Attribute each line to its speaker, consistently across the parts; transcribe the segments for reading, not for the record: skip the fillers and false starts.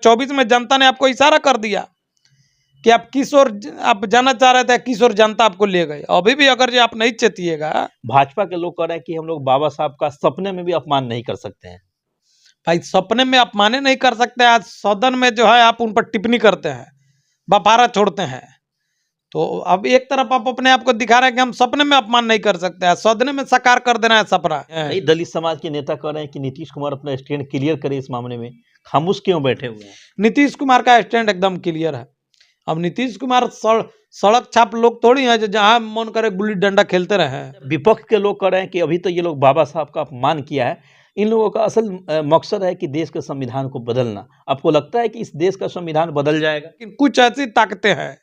Speaker 1: 24 में जनता ने आपको इशारा कर दिया कि आप किस ओर आप जाना चाह रहे थे, किस ओर जनता आपको ले गई। अभी भी अगर जो आप नहीं चेतिएगा।
Speaker 2: भाजपा के लोग कह रहे हैं कि हम लोग बाबा साहब का सपने में भी अपमान नहीं कर सकते हैं।
Speaker 1: भाई सपने में अपमान नहीं कर सकते, आज सदन में जो है आप उन पर टिप्पणी करते हैं, बपारा छोड़ते हैं। तो अब एक तरफ आप अपने आप को दिखा रहे हैं कि हम सपने में अपमान नहीं कर सकते, सदन में साकार कर देना है सपना।
Speaker 2: नहीं, दलित समाज के नेता कह रहे हैं कि नीतीश कुमार अपना स्टैंड क्लियर करे इस मामले में, खामोश क्यों बैठे हुए हैं?
Speaker 1: नीतीश कुमार का स्टैंड एकदम क्लियर है। अब नीतीश कुमार सड़क छाप लोग थोड़ी हैं जो जहां मन करे गुल्ली डंडा खेलते रहे।
Speaker 2: विपक्ष के लोग कह रहे हैं कि अभी तो ये लोग बाबा साहब का अपमान किया है, इन लोगों का असल मकसद है कि देश के संविधान को बदलना। आपको लगता है कि इस देश का संविधान बदल जाएगा?
Speaker 1: कुछ ऐसी ताकतें हैं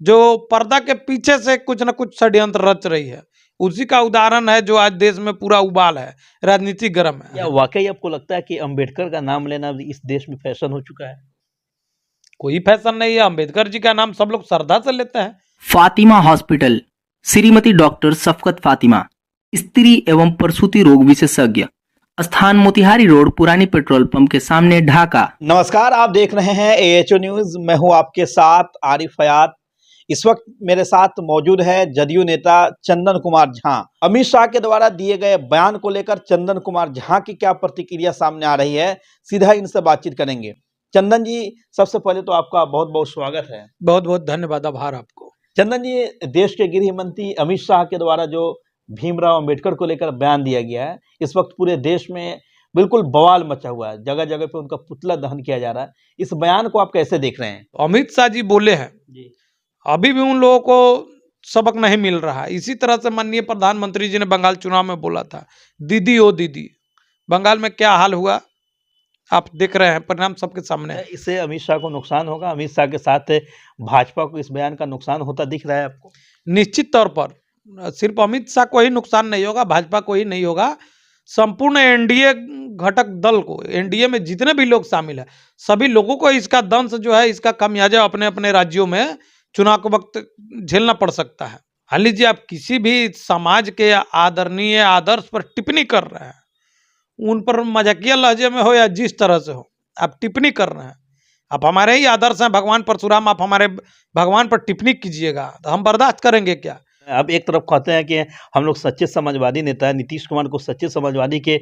Speaker 1: जो पर्दा के पीछे से कुछ न कुछ षड्यंत्र रच रही है, उसी का उदाहरण है जो आज देश में पूरा उबाल है, राजनीति गर्म है।
Speaker 2: या वाकई आपको लगता है कि अंबेडकर का नाम लेना इस देश में फैशन हो चुका है?
Speaker 1: कोई फैशन नहीं है, अंबेडकर जी का नाम सब लोग श्रद्धा से लेते हैं।
Speaker 3: फातिमा हॉस्पिटल, श्रीमती डॉक्टर शफकत फातिमा, स्त्री एवं प्रसूति रोग विशेषज्ञ, स्थान मोतिहारी रोड, पुरानी पेट्रोल पंप के सामने, ढाका।
Speaker 2: नमस्कार, आप देख रहे हैं AHO न्यूज। मैं हूं आपके साथ आरिफ हयात। इस वक्त मेरे साथ मौजूद है जदयू नेता चंदन कुमार झा। अमित शाह के द्वारा दिए गए बयान को लेकर चंदन कुमार झा की क्या प्रतिक्रिया सामने आ रही है, सीधा इनसे बातचीत करेंगे। चंदन जी, सबसे पहले तो आपका बहुत बहुत स्वागत है।
Speaker 1: बहुत बहुत धन्यवाद, आभार आपको।
Speaker 2: चंदन जी, देश के गृह मंत्री अमित शाह के द्वारा जो भीमराव अंबेडकर को लेकर बयान दिया गया है, इस वक्त पूरे देश में बिल्कुल बवाल मचा हुआ है, जगह जगह पे उनका पुतला दहन किया जा रहा है। इस बयान को आप कैसे देख रहे हैं?
Speaker 1: अमित शाह जी बोले हैं
Speaker 2: जी,
Speaker 1: अभी भी उन लोगों को सबक नहीं मिल रहा। इसी तरह से माननीय प्रधानमंत्री जी ने बंगाल चुनाव में बोला था, दीदी ओ दीदी। बंगाल में क्या हाल हुआ आप देख रहे हैं, परिणाम सबके सामने है।
Speaker 2: इससे अमित शाह को नुकसान होगा? अमित शाह के साथ भाजपा को इस बयान का नुकसान होता दिख रहा है आपको?
Speaker 1: निश्चित तौर पर सिर्फ अमित शाह को ही नुकसान नहीं होगा, भाजपा को ही नहीं होगा, संपूर्ण एनडीए घटक दल को, एनडीए में जितने भी लोग शामिल है, सभी लोगों को इसका दंश जो है, इसका खामियाजा अपने अपने राज्यों में चुनाव के वक्त झेलना पड़ सकता है। मान लीजिए आप किसी भी समाज के आदरणीय आदर्श पर टिप्पणी कर रहे हैं, उन पर मजाकिया लहजे में हो या जिस तरह से हो, आप टिप्पणी कर रहे हैं। आप हमारे ही आदर्श हैं, भगवान परशुराम, आप हमारे भगवान पर टिप्पणी कीजिएगा तो हम बर्दाश्त करेंगे क्या?
Speaker 2: अब एक तरफ कहते हैं कि हम लोग सच्चे समाजवादी नेता है, नीतीश कुमार को सच्चे समाजवादी के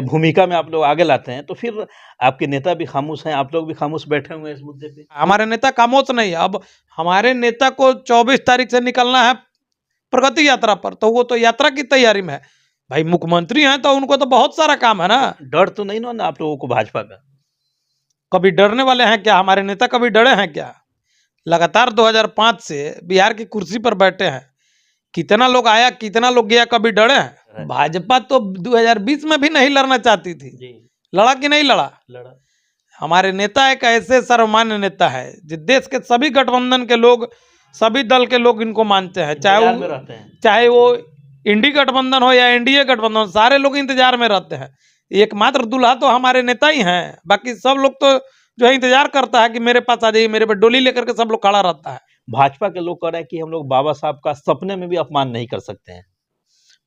Speaker 2: भूमिका में आप लोग आगे लाते हैं, तो फिर आपके नेता भी खामोश हैं, आप लोग भी खामोश बैठे हुए हैं इस मुद्दे पे।
Speaker 1: हमारे नेता खामोश नहीं है। अब हमारे नेता को 24 तारीख से निकलना है प्रगति यात्रा पर, तो वो तो यात्रा की तैयारी में है। भाई मुख्यमंत्री हैं तो उनको तो बहुत सारा काम है ना।
Speaker 2: डर तो नहीं ना आप लोगों को भाजपा का?
Speaker 1: कभी डरने वाले हैं क्या? हमारे नेता कभी डरे हैं क्या? लगातार 2005 से बिहार की कुर्सी पर बैठे हैं, कितना लोग आया कितना लोग गया, कभी डरे हैं? भाजपा तो 2020 में भी नहीं लड़ना चाहती थी
Speaker 2: जी।
Speaker 1: लड़ा कि नहीं लड़ा? हमारे नेता एक ऐसे सर्वमान्य नेता है जो देश के सभी गठबंधन के लोग, सभी दल के लोग इनको मानते हैं, चाहे वो इंडी गठबंधन हो या एनडीए गठबंधन हो, सारे लोग इंतजार में रहते हैं। एकमात्र दूल्हा तो हमारे नेता ही हैं, बाकी सब लोग तो जो है इंतजार करता है कि मेरे पास आ जाइए, मेरे पर डोली लेकर के सब लोग खड़ा रहता है।
Speaker 2: भाजपा के लोग कह रहे हैं कि हम लोग बाबा साहब का सपने में भी अपमान नहीं कर सकते हैं।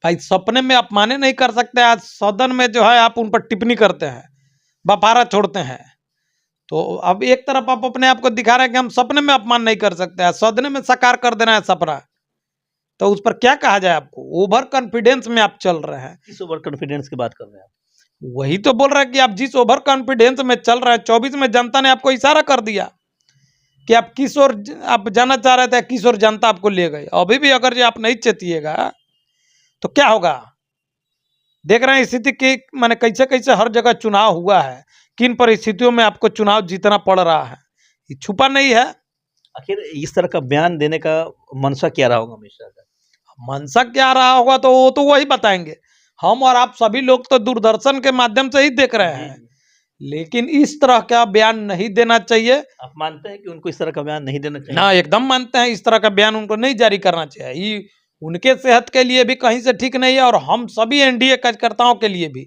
Speaker 1: भाई सपने में अपमान नहीं कर सकते, आज सदन में जो है आप उन पर टिप्पणी करते हैं, बपारा छोड़ते हैं। तो अब एक तरफ आप अपने आप को दिखा रहे हैं कि हम सपने में अपमान नहीं कर सकते, सदन में साकार कर देना है सपना, तो उस पर क्या कहा जाए आपको? ओवर कॉन्फिडेंस में आप चल रहे हैं।
Speaker 2: किस ओवर कॉन्फिडेंस की बात कर रहे हैं आप?
Speaker 1: वही तो बोल रहे हैं कि आप जिस ओवर कॉन्फिडेंस में चल रहे हैं, 24 में जनता ने आपको इशारा कर दिया कि आप किस ओर आप जाना चाह रहे थे, किस ओर जनता आपको ले गई। अभी भी अगर जो आप नहीं चेतिएगा तो क्या होगा? देख रहे हैं स्थिति की, माने कैसे कैसे हर जगह चुनाव हुआ है, किन परिस्थितियों में आपको चुनाव जीतना पड़ रहा है, ये छुपा नहीं है।
Speaker 2: आखिर इस तरह का बयान देने का मंशा क्या रहा होगा अमित शाह का?
Speaker 1: मंशा क्या रहा होगा तो वो तो वही बताएंगे। हम और आप सभी लोग तो दूरदर्शन के माध्यम से ही देख रहे हैं, लेकिन इस तरह का बयान नहीं देना चाहिए।
Speaker 2: आप मानते हैं कि उनको इस तरह का बयान नहीं देना चाहिए?
Speaker 1: हाँ, एकदम मानते हैं, इस तरह का बयान उनको नहीं जारी करना चाहिए। ये उनके सेहत के लिए भी कहीं से ठीक नहीं है, और हम सभी एनडीए कार्यकर्ताओं के लिए भी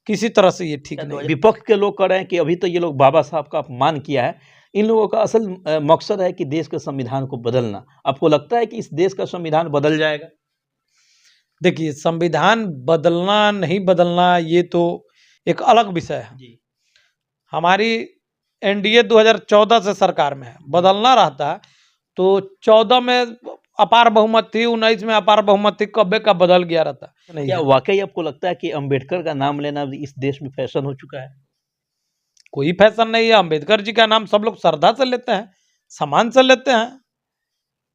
Speaker 1: किसी तरह से ये ठीक नहीं है।
Speaker 2: विपक्ष के लोग कह रहे हैं कि अभी तो ये लोग बाबा साहब का अपमान किया है, इन लोगों का असल मकसद है कि देश के संविधान को बदलना। आपको लगता है कि इस देश का संविधान बदल जाएगा?
Speaker 1: देखिए, संविधान बदलना नहीं बदलना ये तो एक अलग विषय है।
Speaker 2: जी।
Speaker 1: हमारी एनडीए 2014 से सरकार में है, बदलना रहता तो 14 में अपार बहुमत थी, 19 में अपार बहुमत थी, कब्बे का बदल गया रहता नहीं
Speaker 2: क्या
Speaker 1: है।
Speaker 2: वाकई आपको लगता है कि अंबेडकर का नाम लेना इस देश में फैशन हो चुका है?
Speaker 1: कोई फैशन नहीं है, अंबेडकर जी का नाम सब लोग श्रद्धा से लेते हैं, सम्मान से लेते हैं।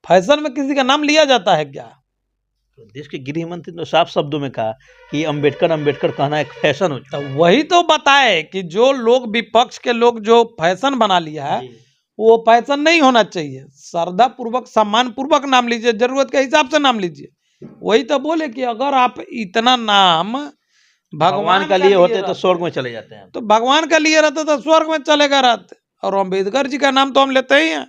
Speaker 1: फैशन में किसी का नाम लिया जाता है क्या?
Speaker 2: तो देश के गृह मंत्री ने साफ शब्दों में कहा कि अंबेडकर अंबेडकर कहना एक फैशन हो चुका
Speaker 1: तो वही तो बताए कि जो लोग विपक्ष के लोग जो फैशन बना लिया है
Speaker 2: है।
Speaker 1: वो फैशन नहीं होना चाहिए। श्रद्धा पूर्वक सम्मान पूर्वक नाम लीजिए, जरूरत के हिसाब से नाम लीजिए। वही तो बोले कि अगर आप इतना नाम
Speaker 2: भगवान का लिए होते तो स्वर्ग में चले जाते हैं।
Speaker 1: तो भगवान का लिए रहते तो स्वर्ग में चलेगा रहते। और अम्बेडकर जी का नाम तो हम लेते ही हैं,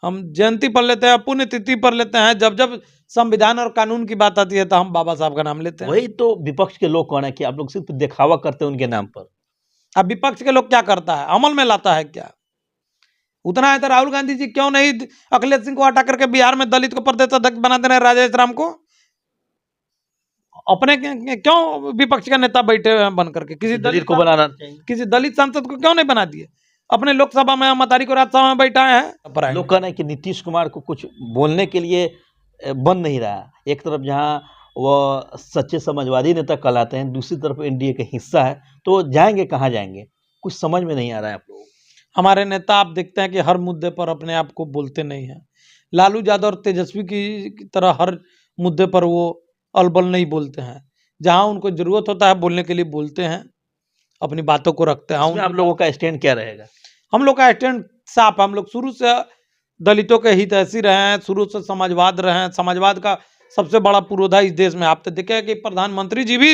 Speaker 1: हम जयंती पर लेते हैं, पुण्यतिथि पर लेते हैं, जब जब संविधान और कानून की बात आती है तो हम बाबा साहब का नाम लेते हैं।
Speaker 2: वही तो विपक्ष के लोग कहना है कि आप लोग सिर्फ दिखावा करते हैं उनके नाम पर।
Speaker 1: अब विपक्ष के लोग क्या करता है, अमल में लाता है क्या? उतना है तो राहुल गांधी जी क्यों नहीं अखिलेश सिंह को हटा करके बिहार में दलित को प्रदेश अध्यक्ष बना दे रहे हैं, राजेश राम को? अपने क्यों विपक्ष का नेता बैठे हुए हैं बन करके? किसी
Speaker 2: दलित को बनाना चाहिए।
Speaker 1: किसी दलित सांसद को क्यों नहीं बना दिए? अपने लोकसभा में मतारी को राज्यसभा में बैठाए हैं।
Speaker 2: लोग कहना है कि नीतीश कुमार को कुछ बोलने के लिए बन नहीं रहा। एक तरफ जहां वह सच्चे समाजवादी नेता कहलाते हैं, दूसरी तरफ एनडीए का हिस्सा है, तो जाएंगे कहाँ जाएंगे? कुछ समझ में नहीं आ रहा है आप लोगों को।
Speaker 1: हमारे नेता आप देखते हैं कि हर मुद्दे पर अपने आप को बोलते नहीं हैं। लालू यादव और तेजस्वी की तरह हर मुद्दे पर वो अलबल नहीं बोलते हैं। जहां उनको जरूरत होता है बोलने के लिए बोलते हैं, अपनी बातों को रखते हैं।
Speaker 2: इसमें आप लोगों का स्टैंड क्या रहेगा?
Speaker 1: हम लोग का स्टैंड साफ। हम लोग शुरू से दलितों के हितैषी रहे हैं, शुरू से समाजवाद रहे हैं। समाजवाद का सबसे बड़ा पुरोधा इस देश में आप तो देखे कि प्रधानमंत्री जी भी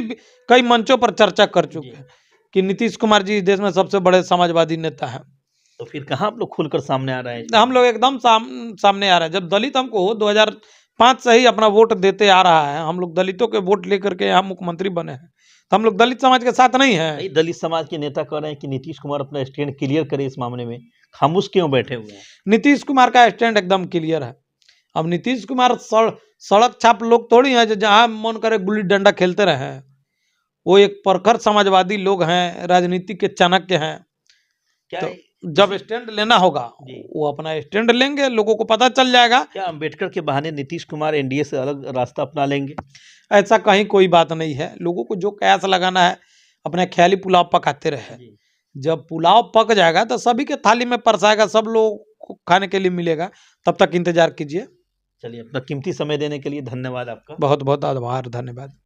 Speaker 1: कई मंचों पर चर्चा कर चुके हैं कि नीतीश कुमार जी इस देश में सबसे बड़े समाजवादी नेता हैं।
Speaker 2: तो फिर कहाँ आप लोग खुलकर सामने आ रहे हैं?
Speaker 1: हम लोग एकदम सामने आ रहे हैं। जब दलित हमको 2005 से ही अपना वोट देते आ रहा है, हम लोग दलितों के वोट लेकर के यहाँ मुख्यमंत्री बने हैं, तो हम लोग दलित समाज के साथ नहीं हैं।
Speaker 2: भाई, दलित समाज के नेता कह रहे हैं कि नीतीश कुमार अपना स्टैंड क्लियर करे इस मामले में, खामोश क्यों बैठे हुए हैं?
Speaker 1: नीतीश कुमार का स्टैंड एकदम क्लियर है। अब नीतीश कुमार सड़क छाप लोग थोड़ी हैं जो जहाँ मन करे गुल्ली डंडा खेलते रहे हैं। वो एक प्रखर समाजवादी लोग हैं, राजनीति के चाणक्य हैं।
Speaker 2: क्या
Speaker 1: तो जब स्टैंड लेना होगा
Speaker 2: जी।
Speaker 1: वो अपना स्टैंड लेंगे, लोगों को पता चल जाएगा।
Speaker 2: क्या अंबेडकर के बहाने नीतीश कुमार एनडीए से अलग रास्ता अपना लेंगे?
Speaker 1: ऐसा कहीं कोई बात नहीं है। लोगों को जो कयास लगाना है अपने ख्याली पुलाव पकाते रहे।
Speaker 2: जी।
Speaker 1: जब पुलाव पक जाएगा तो सभी के थाली में परसाएगा, सब लोग को खाने के लिए मिलेगा। तब तक इंतजार कीजिए।
Speaker 2: चलिए, अपना कीमती समय देने के लिए धन्यवाद आपका।
Speaker 1: बहुत बहुत आभार, धन्यवाद।